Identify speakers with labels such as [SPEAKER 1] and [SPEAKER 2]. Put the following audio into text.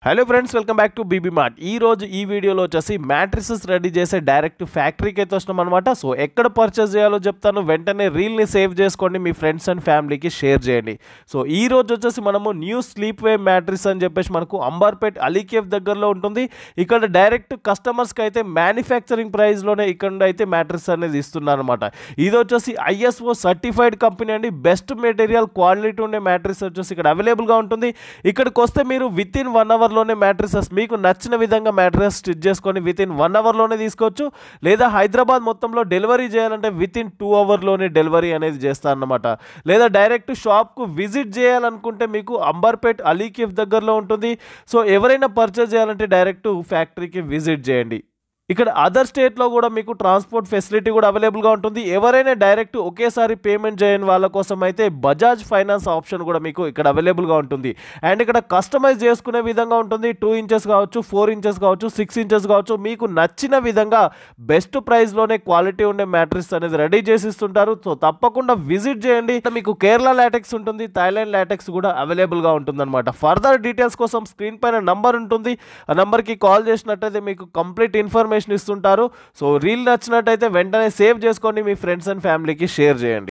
[SPEAKER 1] Hello friends, welcome back to BB Mart. ఈ రోజు ఈ వీడియోలో వచ్చేసి మ్యాట్రిసెస్ రెడీ చేసే డైరెక్ట్ ఫ్యాక్టరీకి అయితే వస్తున్నాం అనమాట. సో ఎక్కడ పర్చేస్ చేయాలో చెప్తాను. వెంటనే రీల్ని సేవ్ చేసుకోండి, మీ ఫ్రెండ్స్ అండ్ ఫ్యామిలీకి షేర్ చేయండి. సో ఈ రోజు వచ్చేసి మనము న్యూ స్లీప్ వే మ్యాట్రిస్ అని చెప్పేసి మనకు అంబర్పేట్ అలీకేఫ్ దగ్గరలో ఉంటుంది. ఇక్కడ డైరెక్ట్ కస్టమర్స్కి అయితే మ్యానుఫ్యాక్చరింగ్ ప్రైస్లోనే ఇక్కడ అయితే మ్యాట్రిస్ అనేది ఇస్తున్నారు అనమాట. ఇది వచ్చేసి ISO సర్టిఫైడ్ కంపెనీ అండి. బెస్ట్ మెటీరియల్ క్వాలిటీ ఉండే మ్యాట్రిస్ వచ్చేసి ఇక్కడ అవైలబుల్గా ఉంటుంది. ఇక్కడికి వస్తే మీరు విత్ ఇన్ 1 అవర్ లోనే మ్యాట్రిసెస్ మీకు నచ్చిన విధంగా మ్యాట్రిసెస్ స్టిచ్ చేసుకొని విత్ ఇన్ 1 అవర్ లోనే తీసుకోవచ్చు. లేదా హైదరాబాద్ మొత్తంలో డెలివరీ చేయాలంటే విత్ ఇన్ 2 అవర్ లోనే డెలివరీ అనేది చేస్తారన్నమాట. లేదా డైరెక్ట్ షాప్కు విజిట్ చేయాలనుకుంటే మీకు అంబర్పేట్ అలీకేఫ్ దగ్గరలో ఉంటుంది. సో ఎవరైనా పర్చేస్ చేయాలంటే డైరెక్ట్ ఫ్యాక్టరీకి విజిట్ చేయండి. ఇక్కడ అదర్ స్టేట్లో కూడా మీకు ట్రాన్స్పోర్ట్ ఫెసిలిటీ కూడా అవైలబుల్గా ఉంటుంది. ఎవరైనా డైరెక్ట్ ఒకేసారి పేమెంట్ చేయని వాళ్ళ కోసం అయితే బజాజ్ ఫైనాన్స్ ఆప్షన్ కూడా మీకు ఇక్కడ అవైలబుల్గా ఉంటుంది. అండ్ ఇక్కడ కస్టమైజ్ చేసుకునే విధంగా ఉంటుంది. 2 ఇంచెస్ కావచ్చు, 4 ఇంచెస్ కావచ్చు, 6 ఇంచెస్ కావచ్చు, మీకు నచ్చిన విధంగా బెస్ట్ ప్రైస్లోనే క్వాలిటీ ఉండే మ్యాట్రిస్ అనేది రెడీ చేసి ఇస్తుంటారు. సో తప్పకుండా విజిట్ చేయండి. మీకు కేరళ లాటెక్స్ ఉంటుంది, థాయిలాండ్ లాటెక్స్ కూడా అవైలబుల్గా ఉంటుందన్నమాట. ఫర్దర్ డీటెయిల్స్ కోసం స్క్రీన్ పైన నంబర్ ఉంటుంది. ఆ నెంబర్కి కాల్ చేసినట్టయితే మీకు కంప్లీట్ ఇన్ఫర్మేషన్ ఇస్తుంటారు. సో రీల్ నచ్చినట్టయితే వెంటనే సేవ్ చేసుకోండి, మీ ఫ్రెండ్స్ అండ్ ఫ్యామిలీకి షేర్ చేయండి.